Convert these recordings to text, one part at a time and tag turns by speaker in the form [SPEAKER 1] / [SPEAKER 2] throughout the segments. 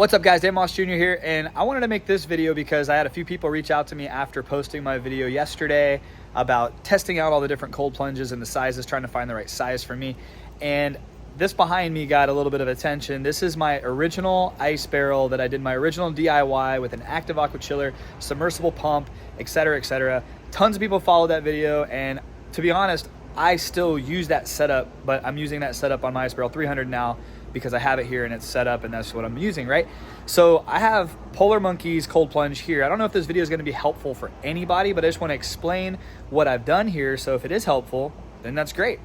[SPEAKER 1] What's up guys, Dan Moss Jr. here, and I wanted to make this video because I had a few people reach out to me after posting my video yesterday about testing out all the different cold plunges and the sizes, trying to find the right size for me. And this behind me got a little bit of attention. This is my original ice barrel that I did my original DIY with an active aqua chiller, submersible pump, etc, etc. Tons of people followed that video, and to be honest, I still use that setup, but I'm using that setup on my ice barrel 300 now because I have it here and it's set up and that's what I'm using, right? So I have Polar Monkey's cold plunge here. I don't know if this video is going to be helpful for anybody, but I just want to explain what I've done here. So if it is helpful, then that's great.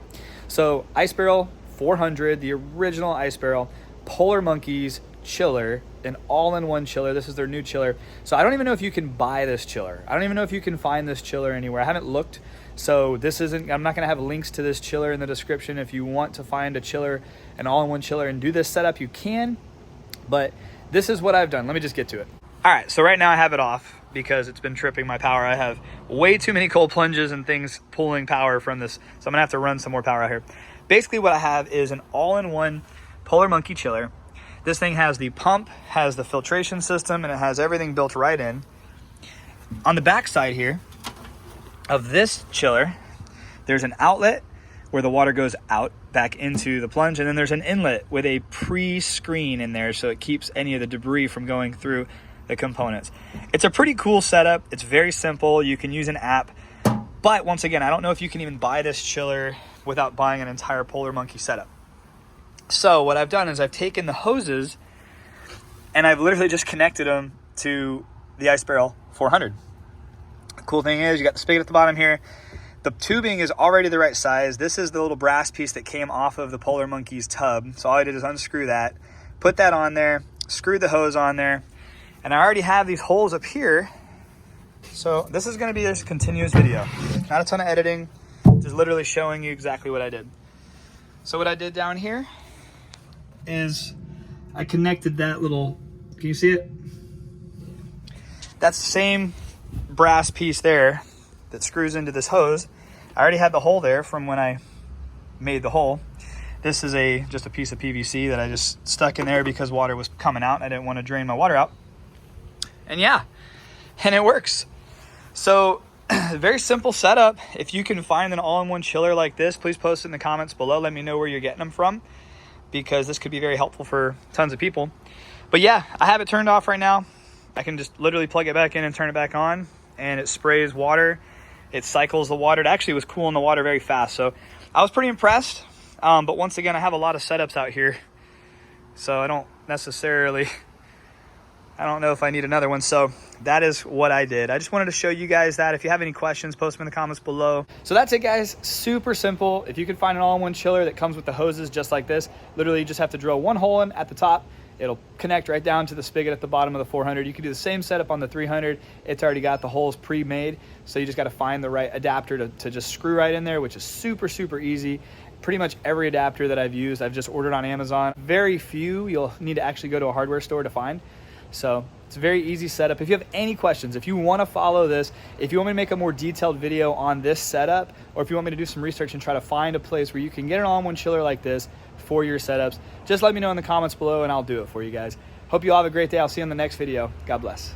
[SPEAKER 1] So ice barrel 400, the original ice barrel, Polar Monkey's chiller, an all-in-one chiller. This is their new chiller. So I don't even know if you can buy this chiller. I don't even know if you can find this chiller anywhere. I haven't looked. So this isn't, I'm not gonna have links to this chiller in the description. If you want to find a chiller, an all-in-one chiller, and do this setup, you can, but this is what I've done. Let me just get to it. All right, so right now I have it off because it's been tripping my power. I have way too many cold plunges and things pulling power from this, so I'm gonna have to run some more power out here. Basically what I have is an all-in-one Polar Monkey chiller. This thing has the pump, has the filtration system, and it has everything built right in. On the back side here of this chiller, there's an outlet where the water goes out back into the plunge, and then there's an inlet with a pre-screen in there so it keeps any of the debris from going through the components. It's a pretty cool setup. It's very simple. You can use an app, but once again, I don't know if you can even buy this chiller without buying an entire Polar Monkey setup. So what I've done is I've taken the hoses and I've literally just connected them to the ice barrel 400. The cool thing is you got the spigot at the bottom here. The tubing is already the right size. This is the little brass piece that came off of the Polar Monkey's tub. So all I did is unscrew that, put that on there, screw the hose on there, and I already have these holes up here. So this is gonna be this continuous video. Not a ton of editing, just literally showing you exactly what I did. So what I did down here is I connected that little, can you see it? That's the same brass piece there that screws into this hose. I already had the hole there from when I made the hole. This is just a piece of PVC that I just stuck in there because water was coming out. I didn't want to drain my water out. And yeah, and it works. So very simple setup. If you can find an all-in-one chiller like this, please post it in the comments below. Let me know where you're getting them from, because this could be very helpful for tons of people. But yeah, I have it turned off right now. I can just literally plug it back in and turn it back on, and it sprays water. It cycles the water. It actually was cooling the water very fast. So I was pretty impressed. But once again, I have a lot of setups out here, so I don't know if I need another one. So that is what I did. I just wanted to show you guys that. If you have any questions, post them in the comments below. So that's it guys, super simple. If you can find an all-in-one chiller that comes with the hoses just like this, literally you just have to drill one hole in at the top. It'll connect right down to the spigot at the bottom of the 400. You can do the same setup on the 300. It's already got the holes pre-made. So you just got to find the right adapter to just screw right in there, which is super, super easy. Pretty much every adapter that I've used, I've just ordered on Amazon. Very few you'll need to actually go to a hardware store to find. So it's a very easy setup. If you have any questions, if you want to follow this, if you want me to make a more detailed video on this setup, or if you want me to do some research and try to find a place where you can get an all-in-one chiller like this for your setups, just let me know in the comments below and I'll do it for you guys. Hope you all have a great day. I'll see you in the next video. God bless.